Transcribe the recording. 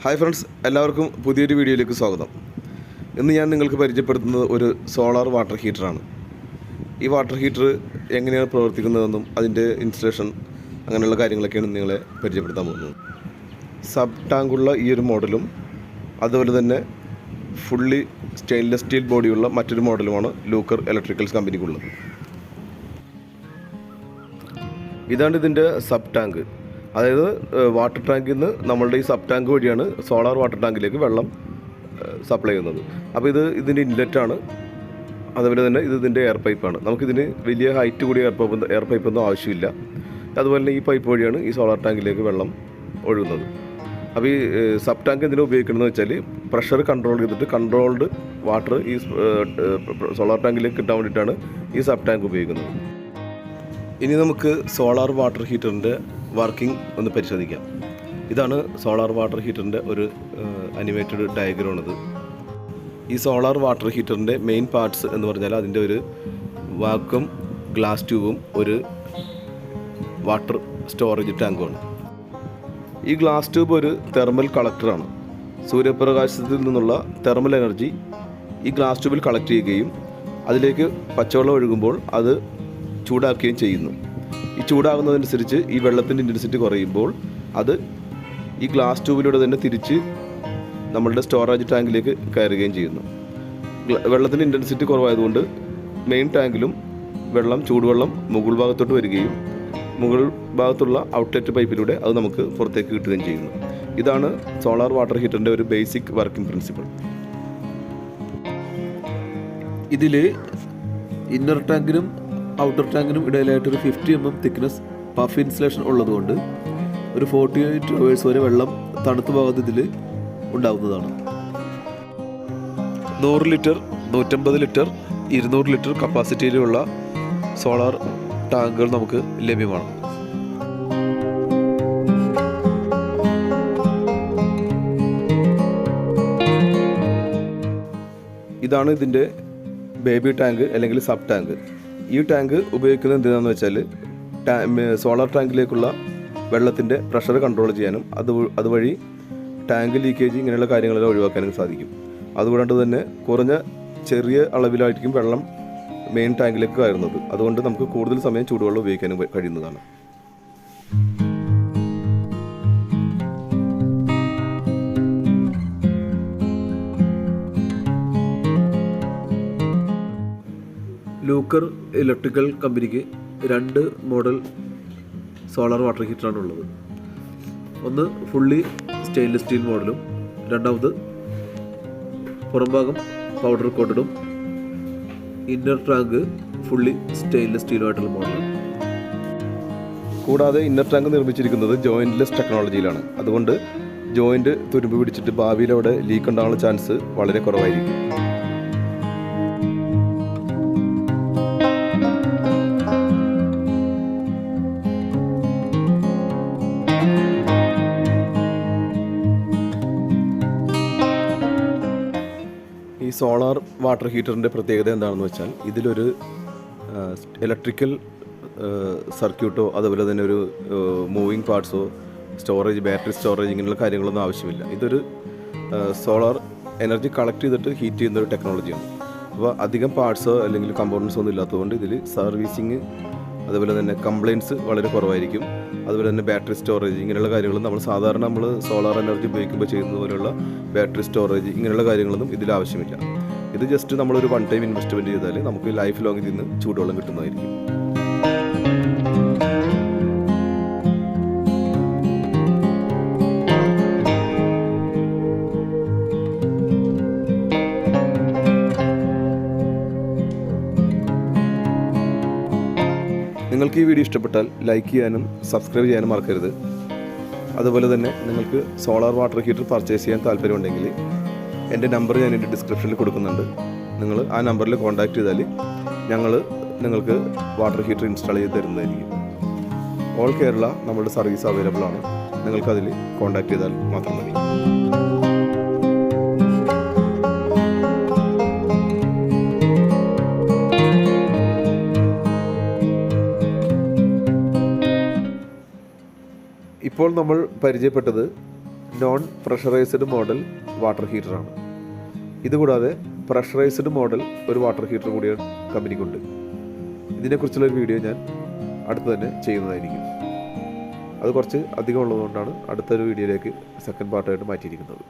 Hi friends, എല്ലാവർക്കും പുതിയൊരു വീഡിയോയിലേക്ക് സ്വാഗതം. ഇന്ന് ഞാൻ നിങ്ങൾക്ക് പരിചയപ്പെടുത്തുന്നത് ഒരു സോളാർ വാട്ടർ ഹീറ്ററാണ്. ഈ വാട്ടർ ഹീറ്റർ എങ്ങനെയാണ് പ്രവർത്തിക്കുന്നതെന്നും അതിൻ്റെ ഇൻസ്റ്റലേഷൻ അങ്ങനെയുള്ള കാര്യങ്ങളൊക്കെയാണ് നിങ്ങളെ പരിചയപ്പെടുത്താൻ പോകുന്നത്. സബ് ടാങ്കുള്ള ഈ ഒരു മോഡലും അതുപോലെ തന്നെ ഫുള്ളി സ്റ്റെയിൻലെസ് സ്റ്റീൽ ബോഡിയുള്ള മറ്റൊരു മോഡലുമാണ് ലൂക്കർ ഇലക്ട്രിക്കൽസ് കമ്പനിക്കുള്ളത്. ഇതാണ് ഇതിൻ്റെ സബ് ടാങ്ക്. അതായത് വാട്ടർ ടാങ്കിൽ നിന്ന് നമ്മളുടെ ഈ സബ് ടാങ്ക് വഴിയാണ് സോളാർ വാട്ടർ ടാങ്കിലേക്ക് വെള്ളം സപ്ലൈ ചെയ്യുന്നത്. അപ്പോൾ ഇതിൻ്റെ ഇൻലെറ്റാണ്. അതുപോലെ തന്നെ ഇതിൻ്റെ എയർ പൈപ്പാണ്. നമുക്കിതിന് വലിയ ഹൈറ്റ് കൂടിയ എയർ പൈപ്പൊന്നും ആവശ്യമില്ല. അതുപോലെ തന്നെ ഈ പൈപ്പ് വഴിയാണ് ഈ സോളാർ ടാങ്കിലേക്ക് വെള്ളം ഒഴുകുന്നത്. അപ്പോൾ ഈ സബ് ടാങ്ക് എന്തിനാണ് ഉപയോഗിക്കണമെന്ന് വെച്ചാൽ പ്രഷർ കൺട്രോൾ ചെയ്തിട്ട് കൺട്രോൾഡ് വാട്ടർ ഈ സോളാർ ടാങ്കിലേക്ക് കിട്ടാൻ വേണ്ടിയിട്ടാണ് ഈ സബ് ടാങ്ക് ഉപയോഗിക്കുന്നത്. ഇനി നമുക്ക് സോളാർ വാട്ടർ ഹീറ്ററിൻ്റെ വർക്കിംഗ് ഒന്ന് പരിശോധിക്കാം. ഇതാണ് സോളാർ വാട്ടർ ഹീറ്ററിൻ്റെ ഒരു അനിമേറ്റഡ് ഡയഗ്രമാണിത്. ഈ സോളാർ വാട്ടർ ഹീറ്ററിൻ്റെ മെയിൻ പാർട്സ് എന്ന് പറഞ്ഞാൽ അതിൻ്റെ ഒരു വാക്വം ഗ്ലാസ് ട്യൂബും ഒരു വാട്ടർ സ്റ്റോറേജ് ടാങ്കുമാണ്. ഈ ഗ്ലാസ് ട്യൂബ് ഒരു തെർമൽ കളക്ടറാണ്. സൂര്യപ്രകാശത്തിൽ നിന്നുള്ള തെർമൽ എനർജി ഈ ഗ്ലാസ് ട്യൂബിൽ കളക്ട് ചെയ്യുകയും അതിലേക്ക് പച്ചവെള്ളം ഒഴുകുമ്പോൾ അത് ചൂടാക്കുകയും ചെയ്യുന്നു. ഈ ചൂടാകുന്നതനുസരിച്ച് ഈ വെള്ളത്തിൻ്റെ ഇൻറ്റൻസിറ്റി കുറയുമ്പോൾ അത് ഈ ഗ്ലാസ് ട്യൂബിലൂടെ തന്നെ തിരിച്ച് നമ്മളുടെ സ്റ്റോറേജ് ടാങ്കിലേക്ക് കയറുകയും ചെയ്യുന്നു. വെള്ളത്തിൻ്റെ ഇൻറ്റൻസിറ്റി കുറവായതുകൊണ്ട് മെയിൻ ടാങ്കിലും ചൂടുവെള്ളം മുകൾ ഭാഗത്തോട്ട് വരികയും മുകൾ ഭാഗത്തുള്ള ഔട്ട്ലെറ്റ് പൈപ്പിലൂടെ അത് നമുക്ക് പുറത്തേക്ക് കിട്ടുകയും ചെയ്യുന്നു. ഇതാണ് സോളാർ വാട്ടർ ഹീറ്ററിൻ്റെ ഒരു ബേസിക് വർക്കിംഗ് പ്രിൻസിപ്പിൾ. ഇതിൽ ഇന്നർ ടാങ്കിനും ഔട്ടർ ടാങ്കിനും ഇടയിലായിട്ടൊരു 50 mm തിക്നെസ് പഫ് ഇൻസുലേഷൻ ഉള്ളതുകൊണ്ട് ഒരു 48 hours വരെ വെള്ളം തണുത്ത ഭാഗത്ത് ഇതിൽ ഉണ്ടാകുന്നതാണ്. 100 ലിറ്റർ, 150 ലിറ്റർ, 200 ലിറ്റർ കപ്പാസിറ്റിയിലുള്ള സോളാർ ടാങ്കുകൾ നമുക്ക് ലഭ്യമാണ്. ഇതാണ് ഇതിൻ്റെ ബേബി ടാങ്ക് അല്ലെങ്കിൽ സബ് ടാങ്ക്. ഈ ടാങ്ക് ഉപയോഗിക്കുന്നത് എന്തിനാണെന്ന് വെച്ചാൽ സോളാർ ടാങ്കിലേക്കുള്ള വെള്ളത്തിൻ്റെ പ്രഷർ കൺട്രോൾ ചെയ്യാനും അതുവഴി ടാങ്ക് ലീക്കേജ് ഇങ്ങനെയുള്ള കാര്യങ്ങളെല്ലാം ഒഴിവാക്കാനും സാധിക്കും. അതുകൊണ്ട് തന്നെ ചെറിയ അളവിലായിരിക്കും വെള്ളം മെയിൻ ടാങ്കിലേക്ക് കയറുന്നത്. അതുകൊണ്ട് നമുക്ക് കൂടുതൽ സമയം ചൂടുവെള്ളം ഉപയോഗിക്കാനും കഴിയുന്നതാണ്. ലൂക്കർ ഇലക്ട്രിക്കൽ കമ്പനിക്ക് 2 മോഡൽ സോളാർ വാട്ടർ ഹീറ്ററാണ് ഉള്ളത്. ഒന്ന് ഫുള്ളി സ്റ്റെയിൻലെസ് സ്റ്റീൽ മോഡലും, രണ്ടാമത് പുറംഭാഗം പൗഡർ കോട്ടഡും ഇന്നർ ടാങ്ക് ഫുള്ളി സ്റ്റെയിൻലെസ് സ്റ്റീലുമായിട്ടുള്ള മോഡലാണ്. കൂടാതെ ഇന്നർ ടാങ്ക് നിർമ്മിച്ചിരിക്കുന്നത് ജോയിൻറ്റ്ലെസ് ടെക്നോളജിയിലാണ്. അതുകൊണ്ട് ജോയിൻറ്റ് തുരുമ്പ് പിടിച്ചിട്ട് ഭാവിയിൽ അവിടെ ലീക്ക് ഉണ്ടാകാനുള്ള ചാൻസ് വളരെ കുറവായിരിക്കും. ഈ സോളാർ വാട്ടർ ഹീറ്ററിൻ്റെ പ്രത്യേകത എന്താണെന്ന് വെച്ചാൽ ഇതിലൊരു ഇലക്ട്രിക്കൽ സർക്യൂട്ടോ അതുപോലെ തന്നെ ഒരു മൂവിങ് പാർട്സോ ബാറ്ററി സ്റ്റോറേജ് ഇങ്ങനെയുള്ള കാര്യങ്ങളൊന്നും ആവശ്യമില്ല. ഇതൊരു സോളാർ എനർജി കളക്ട് ചെയ്തിട്ട് ഹീറ്റ് ചെയ്യുന്ന ഒരു ടെക്നോളജിയാണ്. അപ്പോൾ അധികം പാർട്സോ അല്ലെങ്കിൽ കമ്പോണൻസോ ഒന്നും ഇല്ലാത്തതുകൊണ്ട് ഇതിൽ സർവീസിങ് അതുപോലെ തന്നെ കംപ്ലയിൻറ്റ്സ് വളരെ കുറവായിരിക്കും. അതുപോലെ തന്നെ ബാറ്ററി സ്റ്റോറേജ് ഇങ്ങനെയുള്ള കാര്യങ്ങളും നമ്മൾ സോളാർ എനർജി ഉപയോഗിക്കുമ്പോൾ ചെയ്യുന്നത് പോലെയുള്ള ബാറ്ററി സ്റ്റോറേജ് ഇങ്ങനെയുള്ള കാര്യങ്ങളൊന്നും ഇതിൽ ആവശ്യമില്ല. ഇത് ജസ്റ്റ് നമ്മളൊരു വൺ ടൈം ഇൻവെസ്റ്റ്മെൻറ്റ് ചെയ്താൽ നമുക്ക് ലൈഫ് ലോങ് ഇതിൽ നിന്ന് ചൂടുവെള്ളം കിട്ടുന്നതായിരിക്കും. നിങ്ങൾക്ക് ഈ വീഡിയോ ഇഷ്ടപ്പെട്ടാൽ ലൈക്ക് ചെയ്യാനും സബ്സ്ക്രൈബ് ചെയ്യാനും മറക്കരുത്. അതുപോലെ തന്നെ നിങ്ങൾക്ക് സോളാർ വാട്ടർ ഹീറ്റർ പർച്ചേസ് ചെയ്യാൻ താല്പര്യമുണ്ടെങ്കിൽ എൻ്റെ നമ്പർ ഞാൻ എൻ്റെ ഡിസ്ക്രിപ്ഷനിൽ കൊടുക്കുന്നുണ്ട്. നിങ്ങൾ ആ നമ്പറിൽ കോൺടാക്റ്റ് ചെയ്താൽ ഞങ്ങൾ നിങ്ങൾക്ക് വാട്ടർ ഹീറ്റർ ഇൻസ്റ്റാൾ ചെയ്ത് തരുന്നതായിരിക്കും. ഓൾ കേരള നമ്മുടെ സർവീസ് അവൈലബിൾ ആണ്. നിങ്ങൾക്കതിൽ കോൺടാക്റ്റ് ചെയ്താൽ മാത്രം മതി. ഇപ്പോൾ നമ്മൾ പരിചയപ്പെട്ടത് നോൺ പ്രഷറൈസ്ഡ് മോഡൽ വാട്ടർ ഹീറ്ററാണ്. ഇതുകൂടാതെ പ്രഷറൈസ്ഡ് മോഡൽ ഒരു വാട്ടർ ഹീറ്റർ കൂടി കമ്പനിക്കുണ്ട്. ഇതിനെക്കുറിച്ചുള്ളൊരു വീഡിയോ ഞാൻ അടുത്ത് തന്നെ ചെയ്യുന്നതായിരിക്കും. അത് കുറച്ച് അധികം ഉള്ളതുകൊണ്ടാണ് അടുത്തൊരു വീഡിയോയിലേക്ക് സെക്കൻഡ് പാർട്ടായിട്ട് മാറ്റിയിരിക്കുന്നത്.